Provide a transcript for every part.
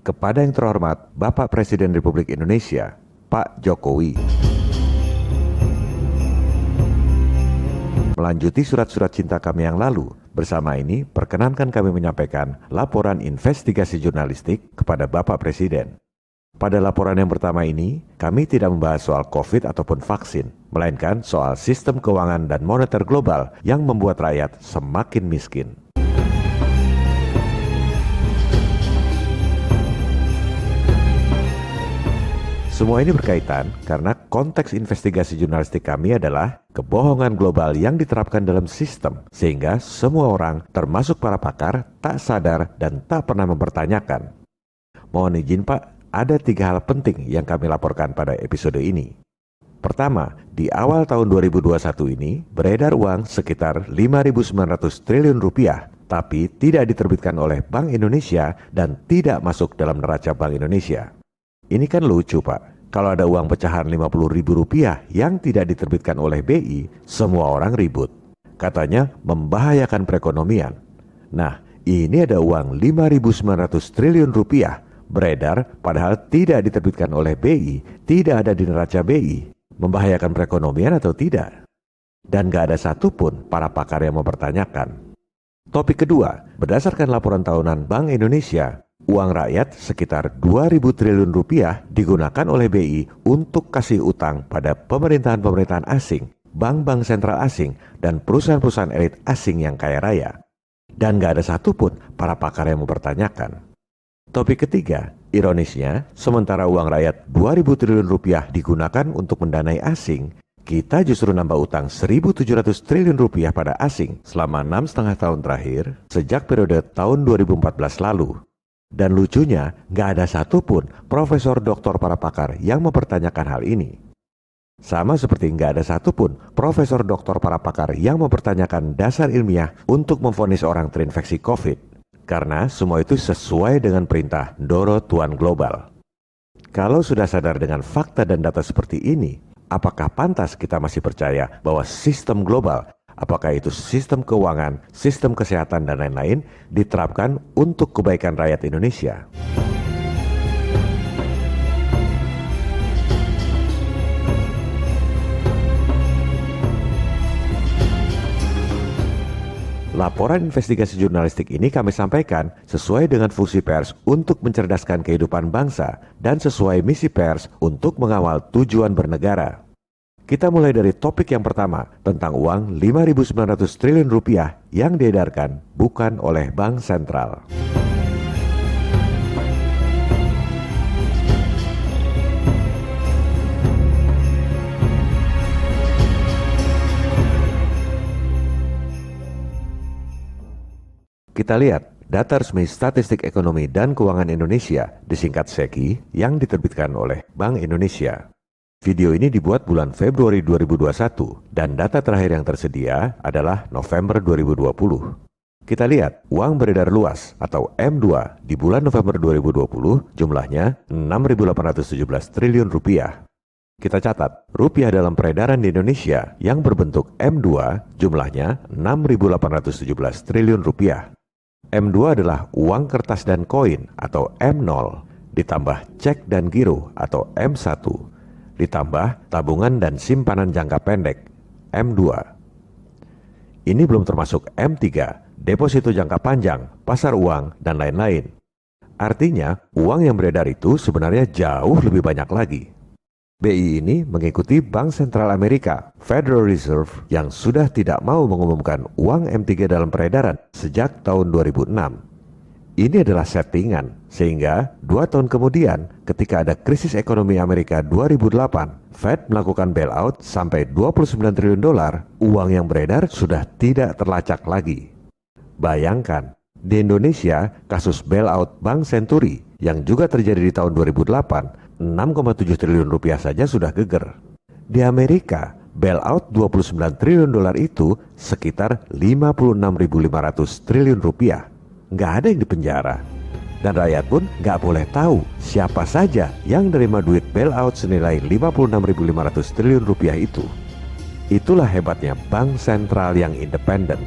kepada yang terhormat Bapak Presiden Republik Indonesia, Pak Jokowi. Melanjuti surat-surat cinta kami yang lalu, bersama ini perkenankan kami menyampaikan laporan investigasi jurnalistik kepada Bapak Presiden. Pada laporan yang pertama ini, kami tidak membahas soal COVID ataupun vaksin, melainkan soal sistem keuangan dan moneter global yang membuat rakyat semakin miskin. Semua ini berkaitan karena konteks investigasi jurnalistik kami adalah kebohongan global yang diterapkan dalam sistem, sehingga semua orang, termasuk para pakar, tak sadar dan tak pernah mempertanyakan. Mohon izin Pak, ada 3 hal penting yang kami laporkan pada episode ini. Pertama, di awal tahun 2021 ini beredar uang sekitar 5.900 triliun rupiah, tapi tidak diterbitkan oleh Bank Indonesia dan tidak masuk dalam neraca Bank Indonesia. Ini kan lucu Pak, kalau ada uang pecahan 50.000 rupiah yang tidak diterbitkan oleh BI, semua orang ribut. Katanya membahayakan perekonomian. Nah, ini ada uang 5.900 triliun rupiah, beredar padahal tidak diterbitkan oleh BI, tidak ada di neraca BI. Membahayakan perekonomian atau tidak? Dan gak ada satupun para pakar yang mempertanyakan. Topik kedua, berdasarkan laporan tahunan Bank Indonesia, uang rakyat sekitar 2.000 triliun rupiah digunakan oleh BI untuk kasih utang pada pemerintahan-pemerintahan asing, bank-bank sentral asing, dan perusahaan-perusahaan elit asing yang kaya raya. Dan gak ada satupun para pakar yang mempertanyakan. Topik ketiga, ironisnya, sementara uang rakyat 2.000 triliun rupiah digunakan untuk mendanai asing, kita justru nambah utang 1.700 triliun rupiah pada asing selama 6,5 tahun terakhir sejak periode tahun 2014 lalu. Dan lucunya, nggak ada satupun profesor doktor para pakar yang mempertanyakan hal ini. Sama seperti nggak ada satupun profesor doktor para pakar yang mempertanyakan dasar ilmiah untuk memvonis orang terinfeksi COVID. Karena semua itu sesuai dengan perintah Doro Tuan Global. Kalau sudah sadar dengan fakta dan data seperti ini, apakah pantas kita masih percaya bahwa sistem global, apakah itu sistem keuangan, sistem kesehatan, dan lain-lain, diterapkan untuk kebaikan rakyat Indonesia? Laporan investigasi jurnalistik ini kami sampaikan sesuai dengan fungsi pers untuk mencerdaskan kehidupan bangsa dan sesuai misi pers untuk mengawal tujuan bernegara. Kita mulai dari topik yang pertama tentang uang 5.900 triliun rupiah yang diedarkan bukan oleh Bank Sentral. Kita lihat data resmi Statistik Ekonomi dan Keuangan Indonesia, disingkat SEKI, yang diterbitkan oleh Bank Indonesia. Video ini dibuat bulan Februari 2021 dan data terakhir yang tersedia adalah November 2020. Kita lihat uang beredar luas atau M2 di bulan November 2020 jumlahnya 6.817 triliun rupiah. Kita catat, rupiah dalam peredaran di Indonesia yang berbentuk M2 jumlahnya 6.817 triliun rupiah. M2 adalah uang kertas dan koin atau M0, ditambah cek dan giro atau M1, ditambah tabungan dan simpanan jangka pendek M2. Ini belum termasuk M3, deposito jangka panjang, pasar uang, dan lain-lain. Artinya, uang yang beredar itu sebenarnya jauh lebih banyak lagi. BI ini mengikuti Bank Sentral Amerika, Federal Reserve, yang sudah tidak mau mengumumkan uang M3 dalam peredaran sejak tahun 2006. Ini adalah settingan, sehingga 2 tahun kemudian ketika ada krisis ekonomi Amerika 2008, Fed melakukan bailout sampai 29 triliun dolar, uang yang beredar sudah tidak terlacak lagi. Bayangkan, di Indonesia kasus bailout Bank Senturi yang juga terjadi di tahun 2008, 6,7 triliun rupiah saja sudah geger. Di Amerika, bailout 29 triliun dolar itu sekitar 56.500 triliun rupiah. Nggak ada yang dipenjara. Dan rakyat pun nggak boleh tahu siapa saja yang menerima duit bailout senilai 56.500 triliun rupiah itu. Itulah hebatnya bank sentral yang independen.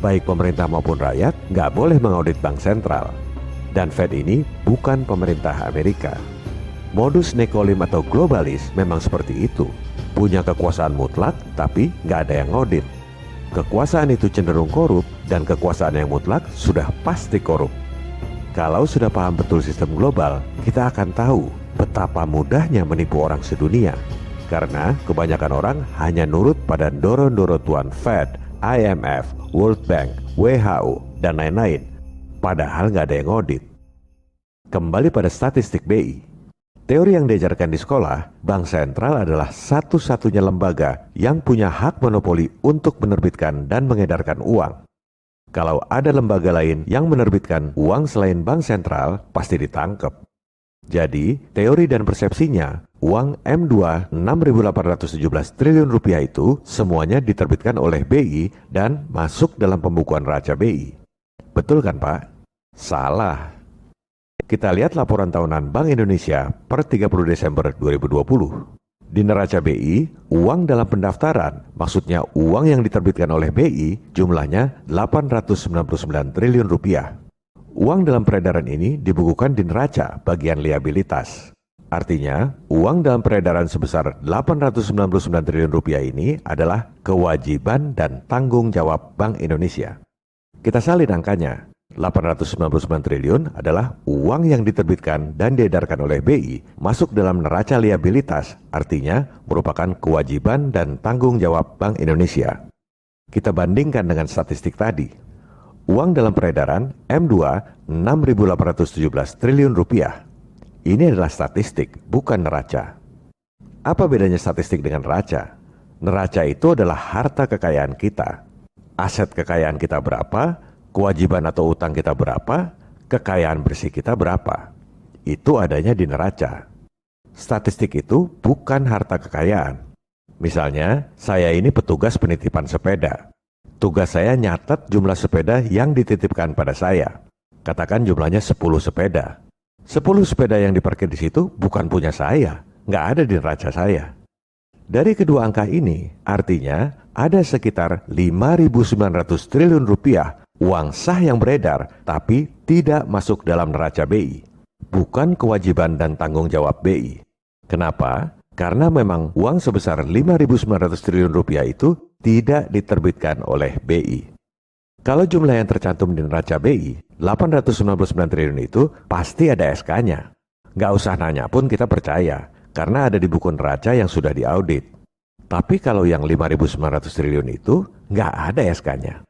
Baik pemerintah maupun rakyat nggak boleh mengaudit bank sentral. Dan Fed ini bukan pemerintah Amerika. Modus nekolim atau globalis memang seperti itu. Punya kekuasaan mutlak, tapi nggak ada yang ngodit. Kekuasaan itu cenderung korup, dan kekuasaan yang mutlak sudah pasti korup. Kalau sudah paham betul sistem global, kita akan tahu betapa mudahnya menipu orang sedunia. Karena kebanyakan orang hanya nurut pada ndoro-ndoro tuan Fed, IMF, World Bank, WHO, dan lain-lain. Padahal nggak ada yang audit. Kembali pada statistik BI. Teori yang diajarkan di sekolah, Bank Sentral adalah satu-satunya lembaga yang punya hak monopoli untuk menerbitkan dan mengedarkan uang. Kalau ada lembaga lain yang menerbitkan uang selain Bank Sentral, pasti ditangkap. Jadi, teori dan persepsinya, uang M2 6.817 triliun rupiah itu semuanya diterbitkan oleh BI dan masuk dalam pembukuan neraca BI. Betul kan, Pak? Salah. Kita lihat laporan tahunan Bank Indonesia per 30 Desember 2020. Di neraca BI, uang dalam pendaftaran, maksudnya uang yang diterbitkan oleh BI, jumlahnya 899 triliun rupiah. Uang dalam peredaran ini dibukukan di neraca bagian liabilitas. Artinya, uang dalam peredaran sebesar 899 triliun rupiah ini adalah kewajiban dan tanggung jawab Bank Indonesia. Kita salin angkanya. 899 triliun adalah uang yang diterbitkan dan diedarkan oleh BI masuk dalam neraca liabilitas, artinya merupakan kewajiban dan tanggung jawab Bank Indonesia. Kita bandingkan dengan statistik tadi. Uang dalam peredaran M2 6.817 triliun rupiah. Ini adalah statistik, bukan neraca. Apa bedanya statistik dengan neraca? Neraca itu adalah harta kekayaan kita. Aset kekayaan kita berapa? Kewajiban atau utang kita berapa, kekayaan bersih kita berapa. Itu adanya di neraca. Statistik itu bukan harta kekayaan. Misalnya, saya ini petugas penitipan sepeda. Tugas saya nyatet jumlah sepeda yang dititipkan pada saya. Katakan jumlahnya 10 sepeda. 10 sepeda yang diparkir di situ bukan punya saya, nggak ada di neraca saya. Dari kedua angka ini, artinya ada sekitar 5.900 triliun rupiah uang sah yang beredar, tapi tidak masuk dalam neraca BI. Bukan kewajiban dan tanggung jawab BI. Kenapa? Karena memang uang sebesar 5.900 triliun rupiah itu tidak diterbitkan oleh BI. Kalau jumlah yang tercantum di neraca BI, 899 triliun itu pasti ada SK-nya. Nggak usah nanya pun kita percaya, karena ada di buku neraca yang sudah diaudit. Tapi kalau yang 5.900 triliun itu, nggak ada SK-nya.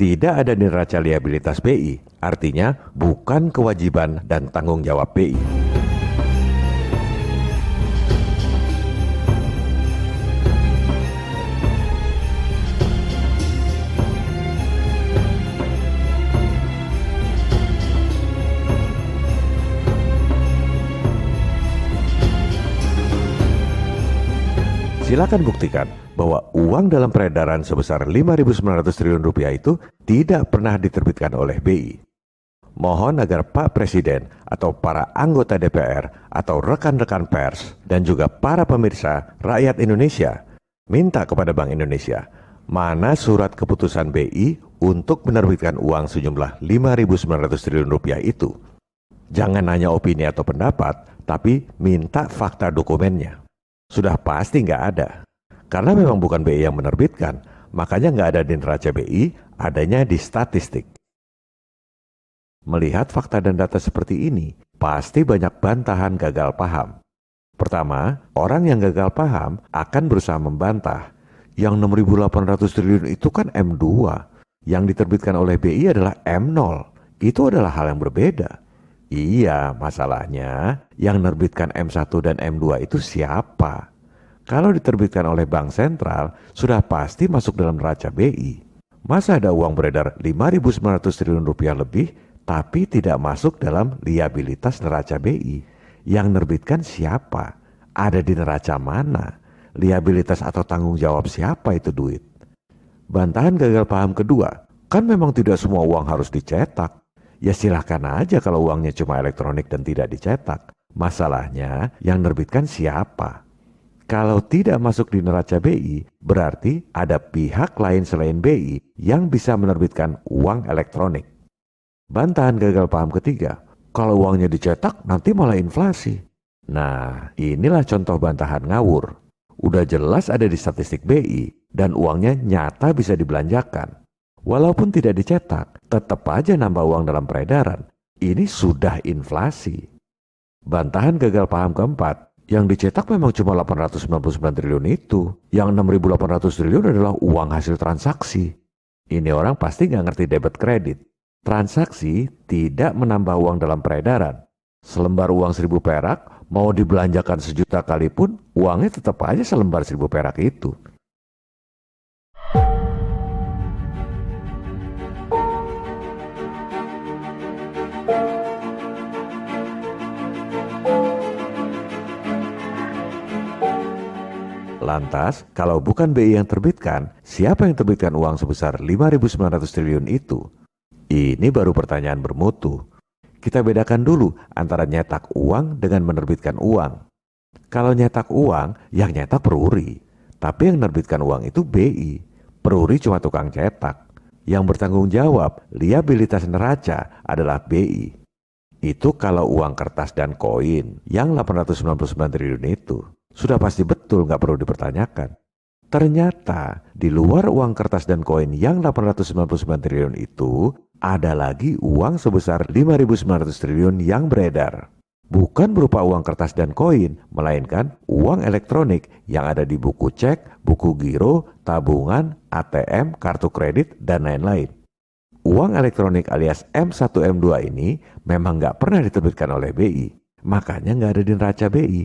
Tidak ada di neraca liabilitas BI, artinya bukan kewajiban dan tanggung jawab BI. Silakan buktikan bahwa uang dalam peredaran sebesar 5.900 triliun rupiah itu tidak pernah diterbitkan oleh BI. Mohon agar Pak Presiden atau para anggota DPR atau rekan-rekan pers dan juga para pemirsa rakyat Indonesia minta kepada Bank Indonesia mana surat keputusan BI untuk menerbitkan uang sejumlah 5.900 triliun rupiah itu. Jangan nanya opini atau pendapat, tapi minta fakta dokumennya. Sudah pasti nggak ada. Karena memang bukan BI yang menerbitkan, makanya nggak ada di neraca BI, adanya di statistik. Melihat fakta dan data seperti ini, pasti banyak bantahan gagal paham. Pertama, orang yang gagal paham akan berusaha membantah. Yang 6.800 triliun itu kan M2, yang diterbitkan oleh BI adalah M0. Itu adalah hal yang berbeda. Iya, masalahnya yang menerbitkan M1 dan M2 itu siapa? Kalau diterbitkan oleh Bank Sentral, sudah pasti masuk dalam neraca BI. Masa ada uang beredar 5.900 triliun rupiah lebih, tapi tidak masuk dalam liabilitas neraca BI? Yang menerbitkan siapa? Ada di neraca mana? Liabilitas atau tanggung jawab siapa itu duit? Bantahan gagal paham kedua, kan memang tidak semua uang harus dicetak. Ya silakan aja kalau uangnya cuma elektronik dan tidak dicetak. Masalahnya yang menerbitkan siapa? Kalau tidak masuk di neraca BI, berarti ada pihak lain selain BI yang bisa menerbitkan uang elektronik. Bantahan gagal paham ketiga, Kalau uangnya dicetak, nanti malah inflasi. Nah, inilah contoh bantahan ngawur. Udah jelas ada di statistik BI, dan uangnya nyata bisa dibelanjakan. Walaupun tidak dicetak, tetap aja nambah uang dalam peredaran. Ini sudah inflasi. Bantahan gagal paham keempat, yang dicetak memang cuma 899 triliun itu. Yang 6.800 triliun adalah uang hasil transaksi. Ini orang pasti nggak ngerti debit kredit. Transaksi tidak menambah uang dalam peredaran. Selembar uang 1.000 perak, mau dibelanjakan 1.000.000 kali pun, uangnya tetap aja selembar 1.000 perak itu. Lantas, kalau bukan BI yang terbitkan, siapa yang terbitkan uang sebesar 5.900 triliun itu? Ini baru pertanyaan bermutu. Kita bedakan dulu antara nyetak uang dengan menerbitkan uang. Kalau nyetak uang, yang nyetak peruri. Tapi yang menerbitkan uang itu BI. Peruri cuma tukang cetak. Yang bertanggung jawab, liabilitas neraca adalah BI. Itu kalau uang kertas dan koin yang 899 triliun itu. Sudah pasti betul, nggak perlu dipertanyakan. Ternyata di luar uang kertas dan koin yang 899 triliun itu, ada lagi uang sebesar 5.900 triliun yang beredar. Bukan berupa uang kertas dan koin, melainkan uang elektronik yang ada di buku cek, buku giro, tabungan, ATM, kartu kredit, dan lain-lain. Uang elektronik alias M1 M2 ini memang nggak pernah diterbitkan oleh BI, makanya nggak ada di neraca BI.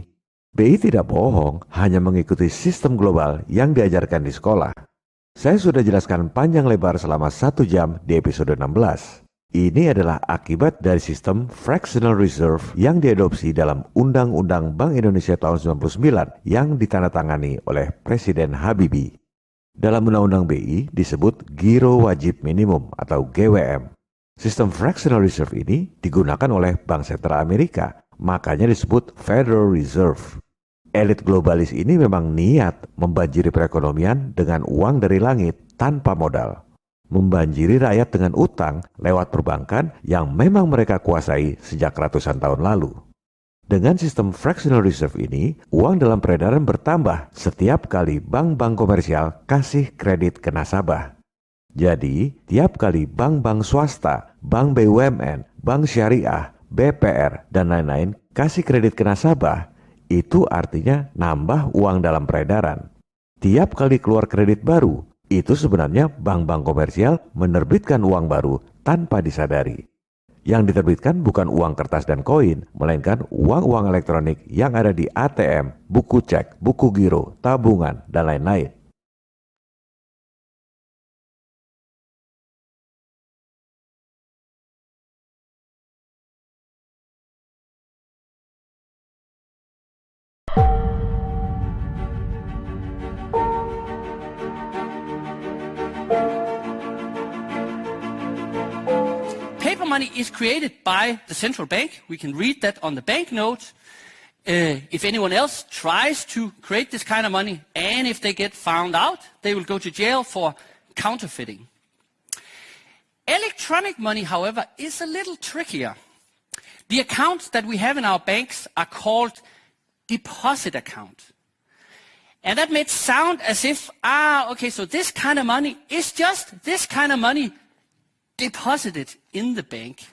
BI tidak bohong, hanya mengikuti sistem global yang diajarkan di sekolah. Saya sudah jelaskan panjang lebar selama 1 jam di episode 16. Ini adalah akibat dari sistem fractional reserve yang diadopsi dalam Undang-Undang Bank Indonesia tahun 99 yang ditandatangani oleh Presiden Habibie. Dalam Undang-Undang BI disebut Giro Wajib Minimum atau GWM. Sistem fractional reserve ini digunakan oleh Bank Sentral Amerika, makanya disebut Federal Reserve. Elit globalis ini memang niat membanjiri perekonomian dengan uang dari langit tanpa modal. Membanjiri rakyat dengan utang lewat perbankan yang memang mereka kuasai sejak ratusan tahun lalu. Dengan sistem fractional reserve ini, uang dalam peredaran bertambah setiap kali bank-bank komersial kasih kredit ke nasabah. Jadi, tiap kali bank-bank swasta, bank BUMN, bank syariah, BPR, dan lain-lain kasih kredit ke nasabah, itu artinya nambah uang dalam peredaran. Tiap kali keluar kredit baru, itu sebenarnya bank-bank komersial menerbitkan uang baru tanpa disadari. Yang diterbitkan bukan uang kertas dan koin, melainkan uang-uang elektronik yang ada di ATM, buku cek, buku giro, tabungan, dan lain-lain. Paper money is created by the central bank. We can read that on the banknote. If anyone else tries to create this kind of money, and if they get found out, they will go to jail for counterfeiting. Electronic money, however, is a little trickier. The accounts that we have in our banks are called deposit account. And that may sound as if, okay, so this kind of money is just this kind of money deposited in the bank.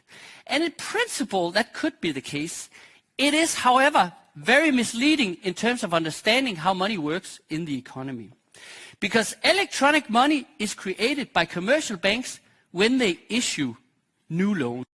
And in principle, that could be the case. It is, however, very misleading in terms of understanding how money works in the economy. Because electronic money is created by commercial banks when they issue new loans.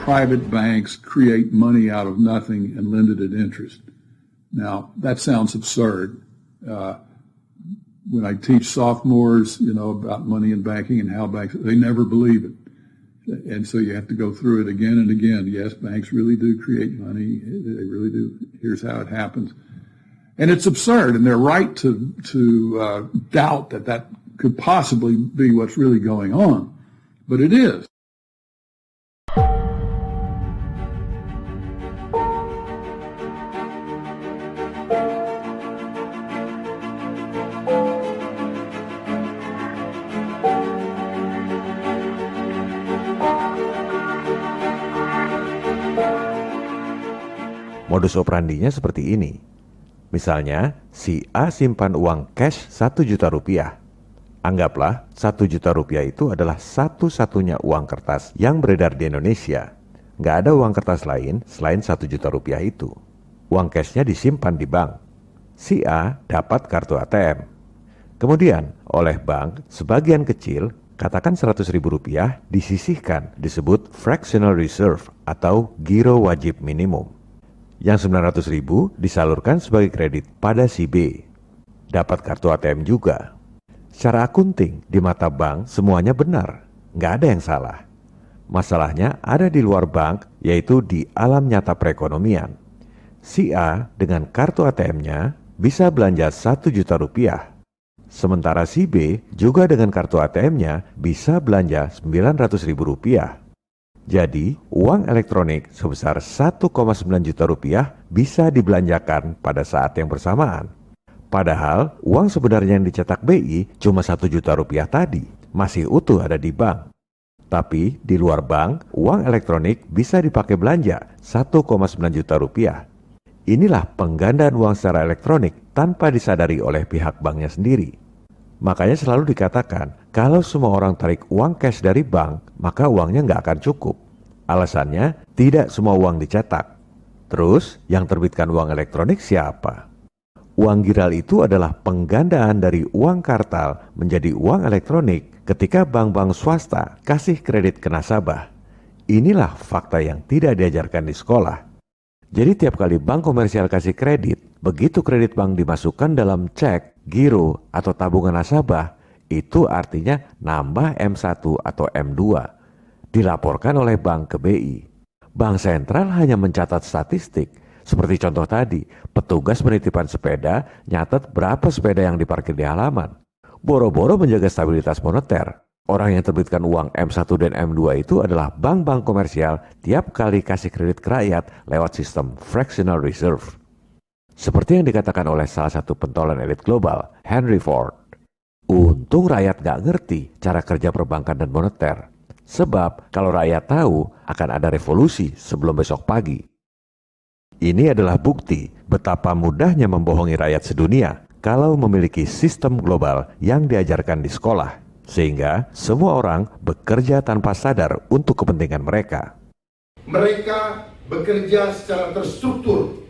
Private banks create money out of nothing and lend it at interest. Now, that sounds absurd. When I teach sophomores, about money and banking and how banks, they never believe it. And so you have to go through it again and again. Yes, banks really do create money. They really do. Here's how it happens. And it's absurd, and they're right to doubt that could possibly be what's really going on. But it is. Modus operandinya seperti ini. Misalnya, si A simpan uang cash 1 juta rupiah. Anggaplah 1 juta rupiah itu adalah satu-satunya uang kertas yang beredar di Indonesia. Nggak ada uang kertas lain selain 1 juta rupiah itu. Uang cashnya disimpan di bank. Si A dapat kartu ATM. Kemudian, oleh bank, sebagian kecil, katakan 100 ribu rupiah, disisihkan, disebut fractional reserve atau giro wajib minimum. Yang 900 ribu disalurkan sebagai kredit pada si B. Dapat kartu ATM juga. Secara akunting, di mata bank semuanya benar. Nggak ada yang salah. Masalahnya ada di luar bank, yaitu di alam nyata perekonomian. Si A dengan kartu ATM-nya bisa belanja 1 juta rupiah. Sementara si B juga dengan kartu ATM-nya bisa belanja 900 ribu rupiah. Jadi, uang elektronik sebesar 1,9 juta rupiah bisa dibelanjakan pada saat yang bersamaan. Padahal, uang sebenarnya yang dicetak BI cuma 1 juta rupiah tadi, masih utuh ada di bank. Tapi, di luar bank, uang elektronik bisa dipakai belanja 1,9 juta rupiah. Inilah penggandaan uang secara elektronik tanpa disadari oleh pihak banknya sendiri. Makanya selalu dikatakan, kalau semua orang tarik uang cash dari bank, maka uangnya nggak akan cukup. Alasannya, tidak semua uang dicetak. Terus, yang terbitkan uang elektronik siapa? Uang giral itu adalah penggandaan dari uang kartal menjadi uang elektronik ketika bank-bank swasta kasih kredit ke nasabah. Inilah fakta yang tidak diajarkan di sekolah. Jadi tiap kali bank komersial kasih kredit, begitu kredit bank dimasukkan dalam cek, giro, atau tabungan nasabah, itu artinya nambah M1 atau M2. Dilaporkan oleh bank ke BI. Bank sentral hanya mencatat statistik. Seperti contoh tadi, petugas penitipan sepeda nyatat berapa sepeda yang diparkir di halaman. Boro-boro menjaga stabilitas moneter. Orang yang terbitkan uang M1 dan M2 itu adalah bank-bank komersial tiap kali kasih kredit ke rakyat lewat sistem fractional reserve. Seperti yang dikatakan oleh salah satu pentolan elit global, Henry Ford. Untung rakyat gak ngerti cara kerja perbankan dan moneter. Sebab kalau rakyat tahu akan ada revolusi sebelum besok pagi. Ini adalah bukti betapa mudahnya membohongi rakyat sedunia kalau memiliki sistem global yang diajarkan di sekolah. Sehingga semua orang bekerja tanpa sadar untuk kepentingan mereka. Mereka bekerja secara terstruktur,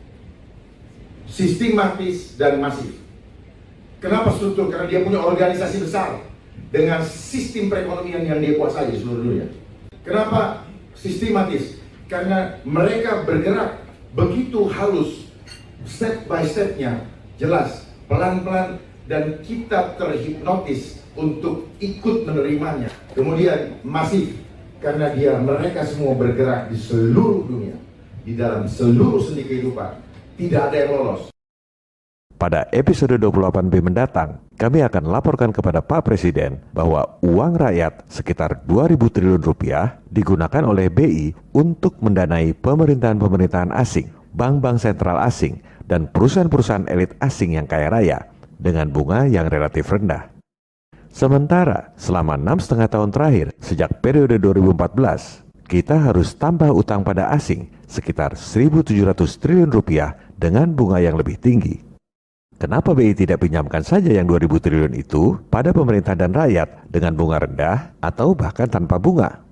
sistematis dan masif. Kenapa struktur? Karena dia punya organisasi besar dengan sistem perekonomian yang dia kuasai di seluruh dunia. Kenapa sistematis? Karena mereka bergerak begitu halus, step by stepnya, jelas, pelan-pelan, dan kita terhipnotis untuk ikut menerimanya. Kemudian masif, karena mereka semua bergerak di seluruh dunia, di dalam seluruh sendi kehidupan. Tidak ada yang lolos. Pada episode 28B mendatang, kami akan laporkan kepada Pak Presiden bahwa uang rakyat sekitar 2.000 triliun rupiah digunakan oleh BI untuk mendanai pemerintahan-pemerintahan asing, bank-bank sentral asing, dan perusahaan-perusahaan elit asing yang kaya raya dengan bunga yang relatif rendah. Sementara selama 6,5 tahun terakhir sejak periode 2014, kita harus tambah utang pada asing sekitar 1.700 triliun rupiah dengan bunga yang lebih tinggi. Kenapa BI tidak pinjamkan saja yang 2.000 triliun itu pada pemerintah dan rakyat dengan bunga rendah atau bahkan tanpa bunga?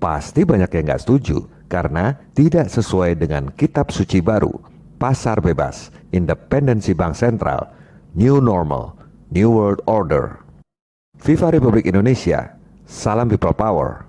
Pasti banyak yang nggak setuju karena tidak sesuai dengan kitab suci baru, pasar bebas, independensi bank sentral, new normal, new world order. Viva Republik Indonesia, salam people power.